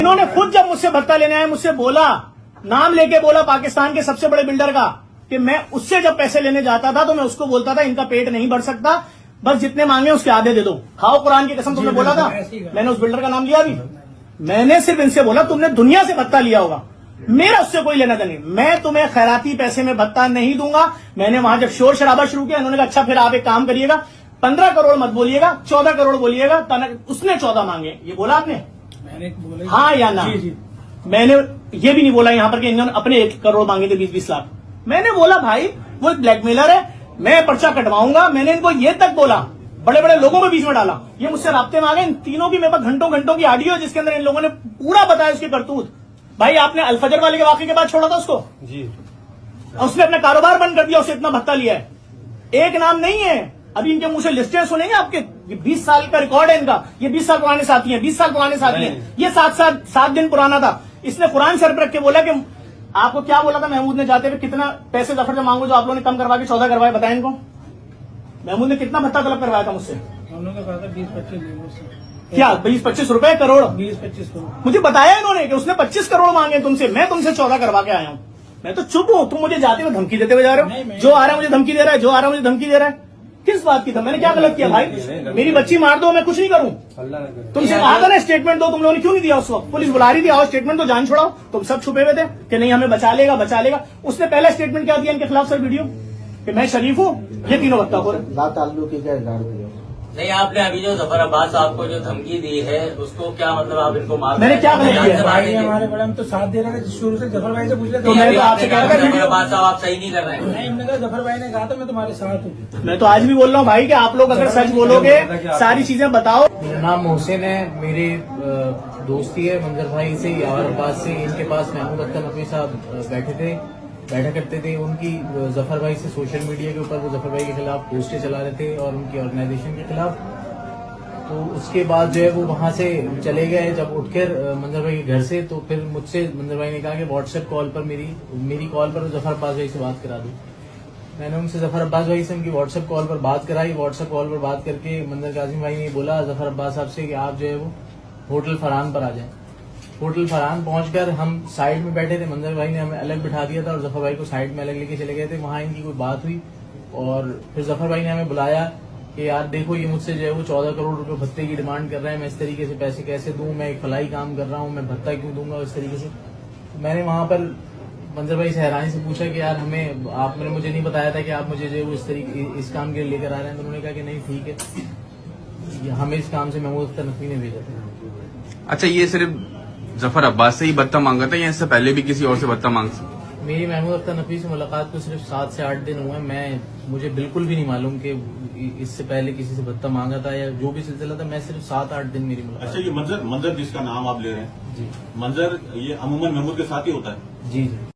इन्होंने खुद जब मुझसे भत्ता लेने आए मुझसे बोला, नाम लेके बोला पाकिस्तान के सबसे बड़े बिल्डर का, कि मैं उससे जब पैसे लेने जाता था तो मैं उसको बोलता था इनका पेट नहीं बढ़ सकता, बस जितने मांगे उसके आधे दे दो। खाओ कुरान की कसम, तुमने बोला था। मैंने उस बिल्डर का नाम लिया अभी। मैंने सिर्फ इनसे बोला तुमने दुनिया से भत्ता लिया होगा, मेरा उससे कोई लेना देना नहीं, मैं तुम्हें खैराती पैसे में भत्ता नहीं दूंगा। मैंने वहां जब शोर शराबा शुरू किया, इन्होंने कहा अच्छा फिर आप एक काम करिएगा, 15 करोड़ मत बोलिएगा, 14 करोड़ बोलिएगा। उसने 14 मांगे, ये बोला आपने? मैंने बोला हाँ या ना? मैंने ये भी नहीं बोला यहाँ पर कि इन्होंने अपने 1 करोड़ मांगे थे, 20-20 लाख। मैंने बोला भाई वो एक ब्लैकमेलर है, मैं पर्चा कटवाऊंगा। मैंने इनको ये तक बोला, बड़े बड़े लोगों के बीच में डाला। ये मुझसे राब्ते में आ गए, इन तीनों की मेरे पास घंटों घंटों की ऑडियो, जिसके अंदर इन लोगों ने पूरा बताया उसकी करतूत। भाई आपने अल-फजर वाले के वाकये के बाद छोड़ा था उसको जी, और उसने अपना कारोबार बंद कर दिया, उससे इतना भत्ता लिया है। एक नाम नहीं है, अभी इनके मुंह से लिस्टें सुनेंगे आपके। 20 साल का रिकॉर्ड है इनका, ये 20 साल पुराने साथी हैं, 20 साल पुराने साथी हैं। ये 7 दिन पुराना था। इसने कुरान सर पर रख के बोला कि आपको क्या बोला था महमूद ने जाते हुए, कितना पैसे जफर से मांगो जो आप लोगों ने कम करवा के 14 करवाए, बताएं इनको। महमूद ने कितना भत्ता तलब करवाया था मुझसे? उन्होंने कहा था 20-25 क्या 20-25 रुपए करोड़? 20-25 करोड़ मुझे बताया इन्होंने कि उसने 25 करोड़ मांगे तुमसे, मैं तुमसे 14 करवा के आया हूं। मैं तो चुप हूं, तुम मुझे जाते हुए धमकी देते हुए जा रहे हो। जो आ रहा है मुझे धमकी दे रहा है, जो आ रहा है मुझे धमकी दे रहा है। किस बात की था? मैंने क्या गलत किया भाई? मेरी बच्ची मार दो, मैं कुछ नहीं करूं। तुमसे कहा था ना स्टेटमेंट दो, तुम लोगों ने क्यों नहीं दिया उस वक्त? पुलिस बुला रही थी, आओ स्टेटमेंट तो जान छोड़ाओ। तुम सब छुपे हुए थे कि नहीं हमें बचा लेगा बचा लेगा। उसने पहला स्टेटमेंट क्या दिया इनके खिलाफ सर, वीडियो कि मैं शरीफ हूं, ये तीनों वक्ता को नहीं, आपने अभी जो जफर अब्बास साहब को जो धमकी दी है उसको क्या मतलब, आप इनको मार? मैंने क्या गलत किया? भाई हमारे बड़े हम तो साथ दे रहे थे शुरू से, जफर भाई से पूछ रहे तो मैं तो आपसे कह रहा था जफर अब्बास साहब आप सही नहीं कर रहे हैं। नहीं, हमने कहा जफर भाई ने कहा था मैं तुम्हारे साथ हूँ। मैं तो आज भी बोल रहा हूँ भाई कि आप लोग अगर सच बोलोगे, सारी चीजें बताओ। मेरा नाम मोहसिन है, मेरी दोस्ती है मंजर भाई से, यार अब्बास से। इनके पास महमूद अख्तर नकवी साहब बैठा करते थे। उनकी जफर भाई से सोशल मीडिया के ऊपर वो जफर भाई के खिलाफ पोस्टें चला रहे थे और उनकी ऑर्गेनाइजेशन के खिलाफ। तो उसके बाद जो है वो वहां से चले गए। जब उठकर मंजर भाई के घर से, तो फिर मुझसे मंजर भाई ने कहा कि व्हाट्सएप कॉल पर मेरी कॉल पर जफर अब्बास भाई से बात करा दूं। मैंने उनसे जफर अब्बास भाई से उनकी व्हाट्सएप कॉल पर बात कराई। व्हाट्सएप कॉल पर बात करके मंजर कासिम भाई ने बोला जफर अब्बास साहब से कि आप जो है वो होटल फरहान पर आ जाएं। होटल फरहान पहुंचकर हम साइड में बैठे थे, मंजर भाई ने हमें अलग बिठा दिया था और जफर भाई को साइड में अलग लेके चले गए थे। वहां इनकी कोई बात हुई और फिर जफर भाई ने हमें बुलाया कि यार देखो ये मुझसे जो है वो 14 करोड़ रुपए भत्ते की डिमांड कर रहा है, मैं इस तरीके से पैसे कैसे दूं, मैं एक फलाई काम कर रहा हूं, मैं भत्ता क्यों दूंगा इस तरीके से। मैंने वहां पर मंजर भाई से हैरानी से पूछा कि यार आपने मुझे नहीं बताया था कि आप मुझे जो है वो इस तरीके इस काम के लिए लेकर आ रहे हैं। तो उन्होंने कहा कि नहीं ठीक है, हमें इस काम से महमूद अख्तर नकवी ने भेजा था। अच्छा, ये सिर्फ जफर अब्बास से ही भत्ता मांगा था या इससे पहले भी किसी और से भत्ता मांग सकता? मेरी महमूद अख्तर नकवी से मुलाकात को सिर्फ 7 से 8 दिन हुए। मुझे बिल्कुल भी नहीं मालूम कि इससे पहले किसी से भत्ता मांगा था या जो भी सिलसिला था। मैं सिर्फ 7-8 दिन मेरी मुलाकात। अच्छा, ये मंजर जिसका नाम आप ले रहे हैं जी, मंजर, ये अमूमन महमूद के साथ ही होता है? जी जी।